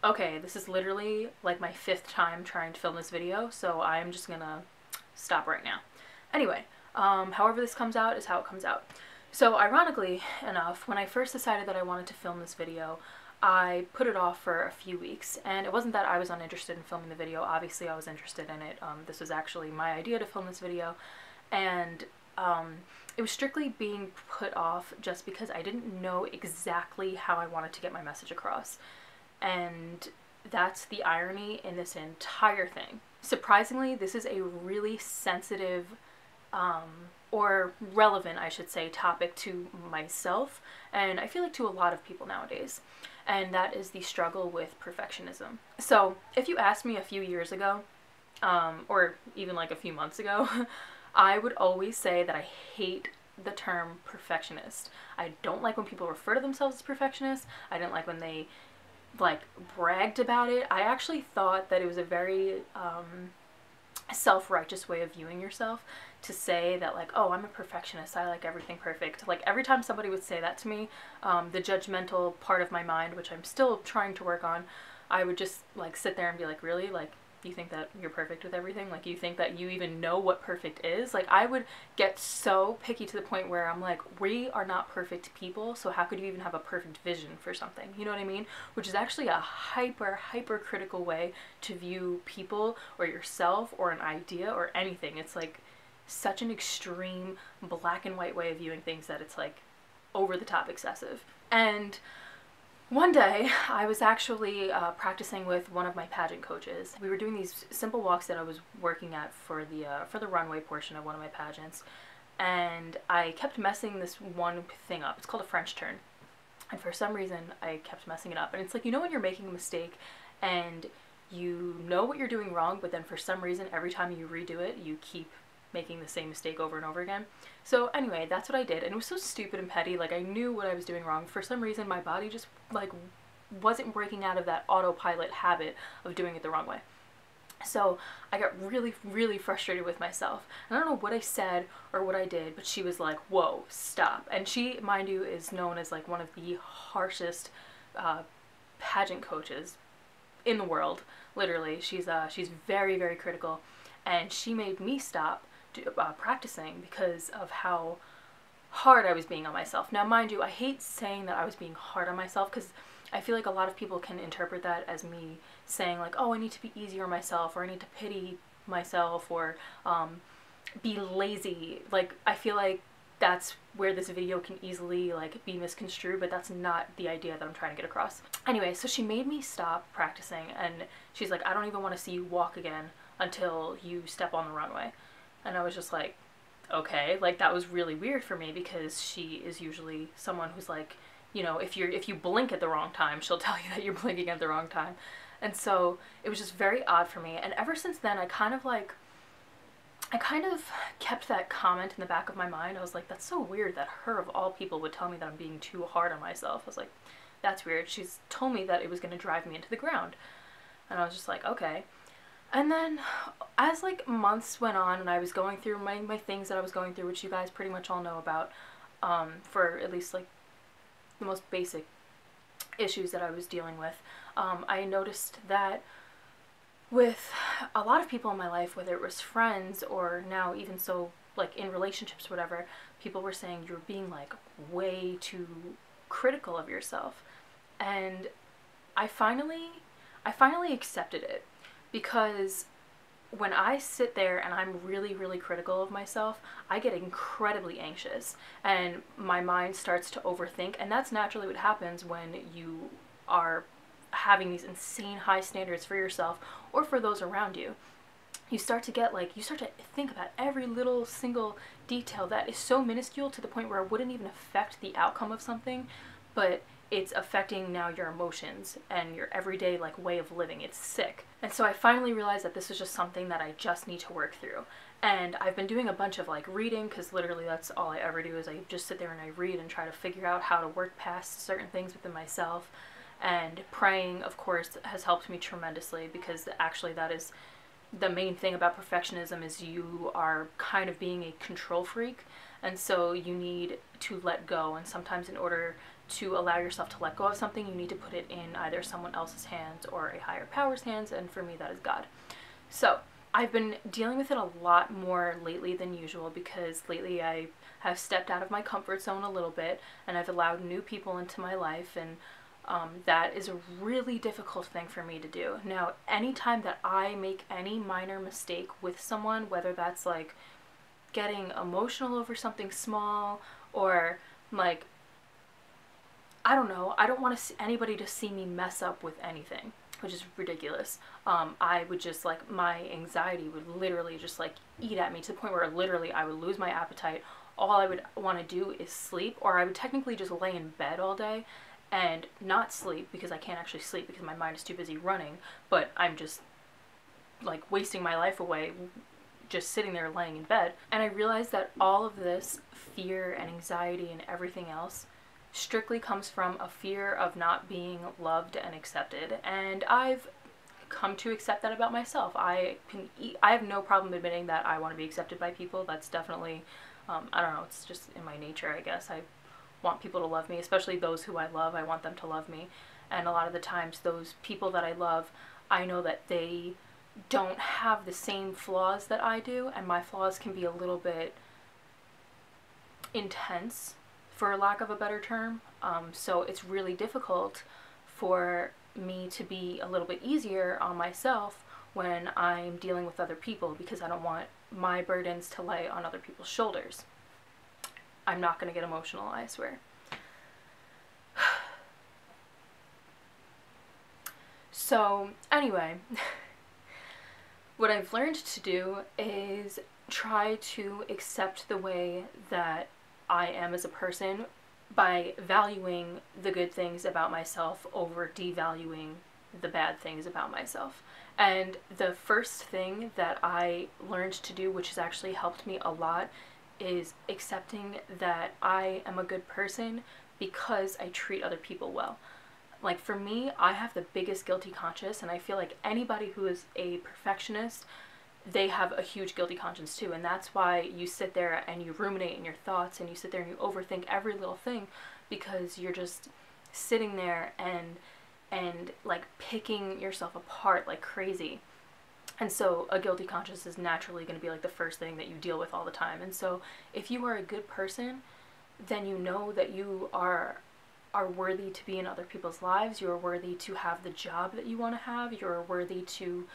Okay, this is literally like my 5th time trying to film this video, so I'm just gonna stop right now. Anyway, however this comes out is how it comes out. So ironically enough, when I first decided that I wanted to film this video, I put it off for a few weeks, and it wasn't that I was uninterested in filming the video. Obviously I was interested in it. This was actually my idea to film this video, and it was strictly being put off just because I didn't know exactly how I wanted to get my message across. And that's the irony in this entire thing. Surprisingly, this is a really sensitive, or relevant, I should say, topic to myself, and I feel like to a lot of people nowadays, and that is the struggle with perfectionism. So if you asked me a few years ago, or even like a few months ago, I would always say that I hate the term perfectionist. I don't like when people refer to themselves as perfectionists. I didn't like when they like bragged about it. I actually thought that it was a very self-righteous way of viewing yourself to say that, like, oh, I'm a perfectionist, I like everything perfect. Like every time somebody would say that to me, the judgmental part of my mind, which I'm still trying to work on, I would just like sit there and be like, really? Like, you think that you're perfect with everything? Like, you think that you even know what perfect is? Like, I would get so picky to the point where I'm like, we are not perfect people, so how could you even have a perfect vision for something? You know what I mean? Which is actually a hyper critical way to view people or yourself or an idea or anything. It's like such an extreme black and white way of viewing things that it's like over the top excessive. And one day, I was actually practicing with one of my pageant coaches. We were doing these simple walks that I was working at for the runway portion of one of my pageants, and I kept messing this one thing up. It's called a French turn, and for some reason, I kept messing it up. And it's like, you know when you're making a mistake, and you know what you're doing wrong, but then for some reason, every time you redo it, you keep making the same mistake over and over again. So anyway, that's what I did, and it was so stupid and petty. Like, I knew what I was doing wrong. For some reason, my body just like wasn't breaking out of that autopilot habit of doing it the wrong way. So I got really frustrated with myself. And I don't know what I said or what I did, but she was like, whoa, stop. And she, mind you, is known as like one of the harshest pageant coaches in the world. Literally, she's very critical, and she made me stop practicing because of how hard I was being on myself. Now, mind you, I hate saying that I was being hard on myself because I feel like a lot of people can interpret that as me saying like, oh, I need to be easier on myself, or I need to pity myself, or be lazy. Like, I feel like that's where this video can easily like be misconstrued, but that's not the idea that I'm trying to get across. Anyway, so she made me stop practicing, and she's like, I don't even want to see you walk again until you step on the runway. And I was just like, okay. Like, that was really weird for me because she is usually someone who's like, you know, if you blink at the wrong time, she'll tell you that you're blinking at the wrong time. And so it was just very odd for me. And ever since then, I kind of kept that comment in the back of my mind. I was like, that's so weird that her of all people would tell me that I'm being too hard on myself. I was like, that's weird. She's told me that it was going to drive me into the ground. And I was just like, okay. And then as like months went on and I was going through my things that I was going through, which you guys pretty much all know about, for at least like the most basic issues that I was dealing with, I noticed that with a lot of people in my life, whether it was friends or now even so like in relationships, whatever, people were saying you're being like way too critical of yourself. And I finally accepted it. Because when I sit there and I'm really critical of myself, I get incredibly anxious and my mind starts to overthink, and that's naturally what happens when you are having these insane high standards for yourself or for those around you. You start to think about every little single detail that is so minuscule to the point where it wouldn't even affect the outcome of something, but it's affecting now your emotions and your everyday like way of living. It's sick. And so I finally realized that this is just something that I just need to work through. And I've been doing a bunch of like reading, because literally that's all I ever do is I just sit there and I read and try to figure out how to work past certain things within myself. And praying, of course, has helped me tremendously, because actually that is the main thing about perfectionism, is you are kind of being a control freak, and so you need to let go. And sometimes in order to allow yourself to let go of something, you need to put it in either someone else's hands or a higher power's hands, and for me that is God. So I've been dealing with it a lot more lately than usual, because lately I have stepped out of my comfort zone a little bit, and I've allowed new people into my life, and that is a really difficult thing for me to do. Now, anytime that I make any minor mistake with someone, whether that's like getting emotional over something small, or like, I don't know, I don't want anybody to see me mess up with anything, which is ridiculous. I would just like, my anxiety would literally just like eat at me to the point where literally I would lose my appetite. All I would want to do is sleep, or I would technically just lay in bed all day and not sleep, because I can't actually sleep because my mind is too busy running, but I'm just like wasting my life away just sitting there laying in bed. And I realized that all of this fear and anxiety and everything else strictly comes from a fear of not being loved and accepted. And I've come to accept that about myself. I have no problem admitting that I want to be accepted by people. That's definitely, I don't know, it's just in my nature, I guess. I want people to love me, especially those who I love. I want them to love me. And a lot of the times those people that I love, I know that they don't have the same flaws that I do, and my flaws can be a little bit intense, for lack of a better term. So it's really difficult for me to be a little bit easier on myself when I'm dealing with other people, because I don't want my burdens to lay on other people's shoulders. I'm not going to get emotional, I swear. So anyway, what I've learned to do is try to accept the way that I am as a person by valuing the good things about myself over devaluing the bad things about myself. And the first thing that I learned to do, which has actually helped me a lot, is accepting that I am a good person because I treat other people well. Like, for me, I have the biggest guilty conscience, and I feel like anybody who is a perfectionist, they have a huge guilty conscience too. And that's why you sit there and you ruminate in your thoughts, and you sit there and you overthink every little thing, because you're just sitting there and like picking yourself apart like crazy. And so a guilty conscience is naturally going to be like the first thing that you deal with all the time. And so if you are a good person, then you know that you are worthy to be in other people's lives. You are worthy to have the job that you want to have. You're worthy to,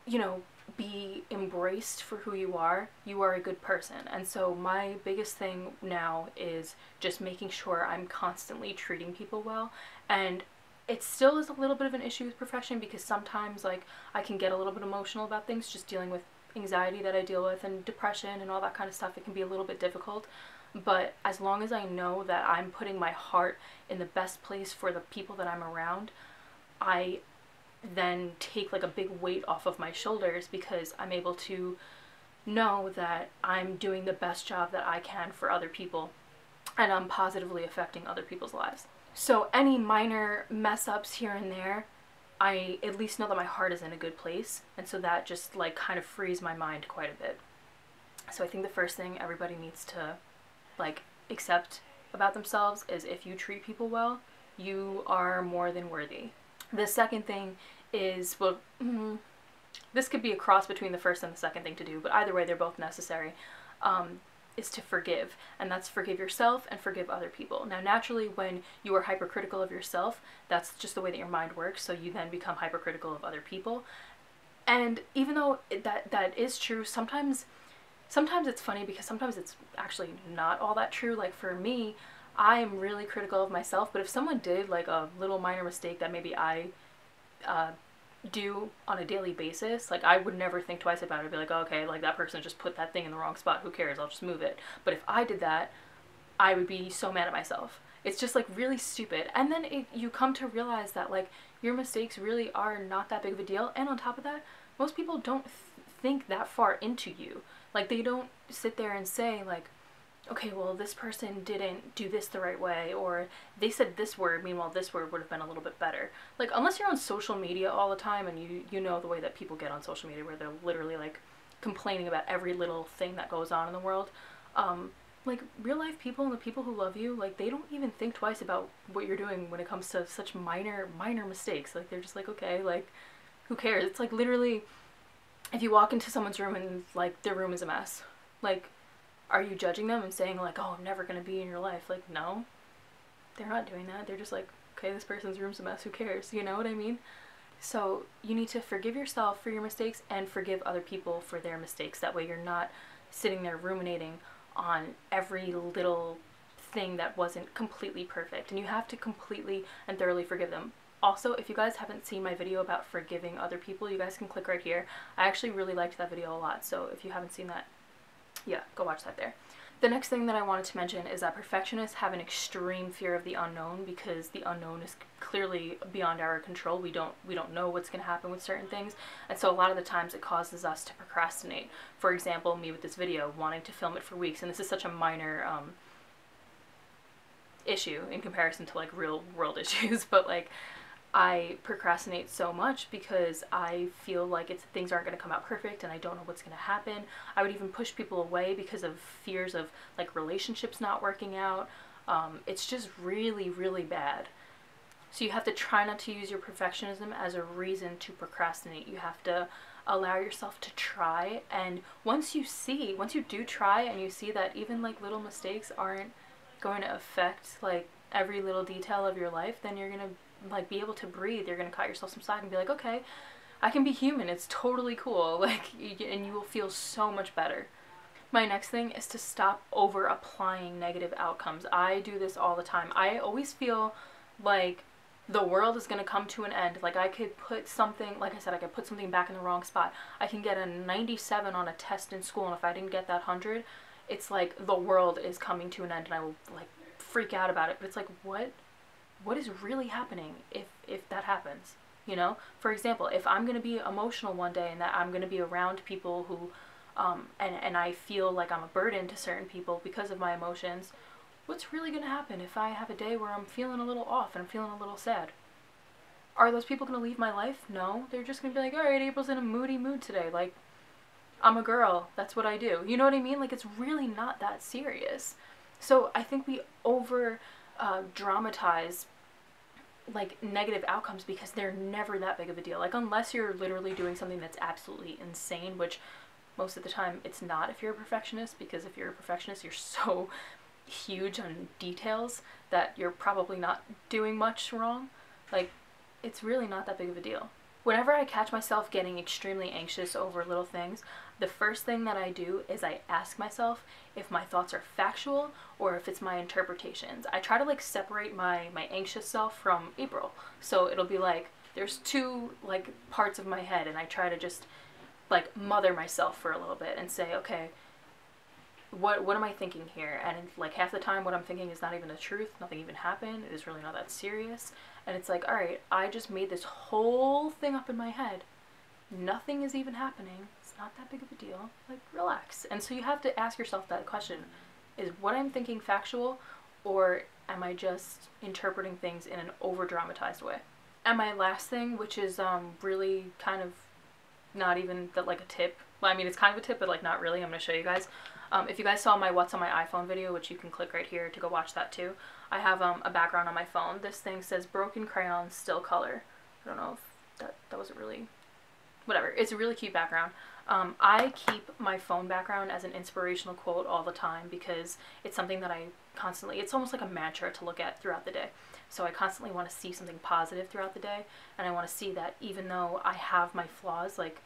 you know, be embraced for who you are. You are a good person. And so my biggest thing now is just making sure I'm constantly treating people well. And it still is a little bit of an issue with perfection, because sometimes like I can get a little bit emotional about things, just dealing with anxiety that I deal with and depression and all that kind of stuff. It can be a little bit difficult. But as long as I know that I'm putting my heart in the best place for the people that I'm around, I then take like a big weight off of my shoulders, because I'm able to know that I'm doing the best job that I can for other people, and I'm positively affecting other people's lives. So any minor mess ups here and there, I at least know that my heart is in a good place, and so that just like kind of frees my mind quite a bit. So I think the first thing everybody needs to like accept about themselves is, if you treat people well, you are more than worthy. The second thing is, well, this could be a cross between the first and the second thing to do, but either way they're both necessary, is to forgive. And that's forgive yourself and forgive other people. Now naturally, when you are hypercritical of yourself, that's just the way that your mind works, so you then become hypercritical of other people. And even though that is true, sometimes it's funny, because sometimes it's actually not all that true. Like for me, I'm really critical of myself, but if someone did like a little minor mistake that maybe I do on a daily basis, like I would never think twice about it. I'd be like, oh, okay, like that person just put that thing in the wrong spot, who cares, I'll just move it. But if I did that, I would be so mad at myself. It's just like really stupid. And then you come to realize that like your mistakes really are not that big of a deal. And on top of that, most people don't think that far into you. Like they don't sit there and say like, okay, well, this person didn't do this the right way, or they said this word, meanwhile this word would have been a little bit better. Like, unless you're on social media all the time, and you know the way that people get on social media, where they're literally like complaining about every little thing that goes on in the world, like real life people and the people who love you, like they don't even think twice about what you're doing when it comes to such minor mistakes. Like they're just like, okay, like who cares? It's like literally if you walk into someone's room and like their room is a mess, like are you judging them and saying like, oh, I'm never gonna be in your life? Like no, they're not doing that. They're just like, okay, this person's room's a mess, who cares? You know what I mean? So you need to forgive yourself for your mistakes and forgive other people for their mistakes. That way you're not sitting there ruminating on every little thing that wasn't completely perfect. And you have to completely and thoroughly forgive them. Also, if you guys haven't seen my video about forgiving other people, you guys can click right here. I actually really liked that video a lot, so if you haven't seen that, yeah, go watch that there. The next thing that I wanted to mention is that perfectionists have an extreme fear of the unknown, because the unknown is clearly beyond our control. We don't know what's going to happen with certain things, and so a lot of the times it causes us to procrastinate. For example, me with this video, wanting to film it for weeks, and this is such a minor issue in comparison to like real world issues, but like I procrastinate so much because I feel like things aren't going to come out perfect and I don't know what's going to happen. I would even push people away because of fears of like relationships not working out. It's just really, really bad. So you have to try not to use your perfectionism as a reason to procrastinate. You have to allow yourself to try, and once you do try and you see that even like little mistakes aren't going to affect like every little detail of your life, then you're going to like be able to breathe. You're gonna cut yourself some slack and be like, okay, I can be human, it's totally cool, like, and you will feel so much better. My next thing is to stop over applying negative outcomes. I do this all the time. I always feel like the world is gonna come to an end. Like I could put something, like I said, I could put something back in the wrong spot. I can get a 97 on a test in school, and if I didn't get that 100, it's like the world is coming to an end and I will like freak out about it. But it's like, what is really happening if that happens, you know? For example, if I'm going to be emotional one day and that I'm going to be around people who, and I feel like I'm a burden to certain people because of my emotions, what's really going to happen if I have a day where I'm feeling a little off and I'm feeling a little sad? Are those people going to leave my life? No, they're just going to be like, alright, April's in a moody mood today, like, I'm a girl, that's what I do. You know what I mean? Like, it's really not that serious. So I think we over dramatize like negative outcomes because they're never that big of a deal. Like unless you're literally doing something that's absolutely insane, which most of the time it's not if you're a perfectionist, because if you're a perfectionist you're so huge on details that you're probably not doing much wrong. Like it's really not that big of a deal. Whenever I catch myself getting extremely anxious over little things, the first thing that I do is I ask myself if my thoughts are factual or if it's my interpretations. I try to like separate my anxious self from April. So it'll be like there's two like parts of my head, and I try to just like mother myself for a little bit and say, okay, what am I thinking here? And like half the time what I'm thinking is not even the truth, nothing even happened, it is really not that serious. And it's like, alright, I just made this whole thing up in my head. Nothing is even happening. It's not that big of a deal. Like, relax. And so you have to ask yourself that question. Is what I'm thinking factual, or am I just interpreting things in an over-dramatized way? And my last thing, which is really kind of not even like a tip. Well, I mean, it's kind of a tip, but like not really. I'm going to show you guys. If you guys saw my What's on My iPhone video, which you can click right here to go watch that too, I have a background on my phone. This thing says broken crayon, still color. I don't know if that wasn't really, whatever. It's a really cute background. I keep my phone background as an inspirational quote all the time because it's something that I constantly, it's almost like a mantra to look at throughout the day. So I constantly want to see something positive throughout the day, and I want to see that even though I have my flaws, like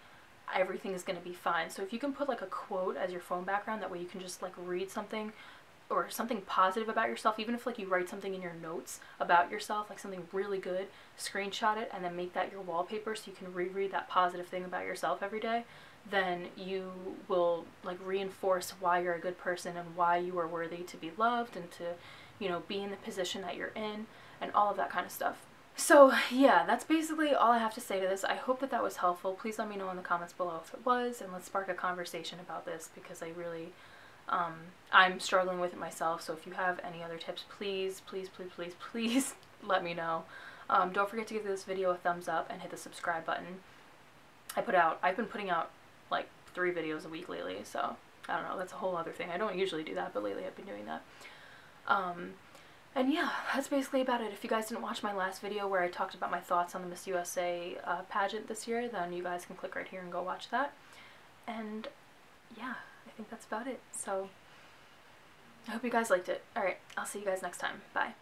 everything is going to be fine. So if you can put like a quote as your phone background, that way you can just like read something or something positive about yourself, even if like you write something in your notes about yourself, like something really good, screenshot it and then make that your wallpaper so you can reread that positive thing about yourself every day, then you will like reinforce why you're a good person and why you are worthy to be loved and to, you know, be in the position that you're in and all of that kind of stuff. So yeah, that's basically all I have to say to this. I hope that that was helpful. Please let me know in the comments below if it was, and let's spark a conversation about this because I really, I'm struggling with it myself. So if you have any other tips, please, please, please, please, please let me know. Don't forget to give this video a thumbs up and hit the subscribe button. I've been putting out like 3 videos a week lately, so I don't know, that's a whole other thing. I don't usually do that, but lately I've been doing that. And yeah, that's basically about it. If you guys didn't watch my last video where I talked about my thoughts on the Miss USA pageant this year, then you guys can click right here and go watch that. And yeah, I think that's about it. So I hope you guys liked it. Alright, I'll see you guys next time. Bye.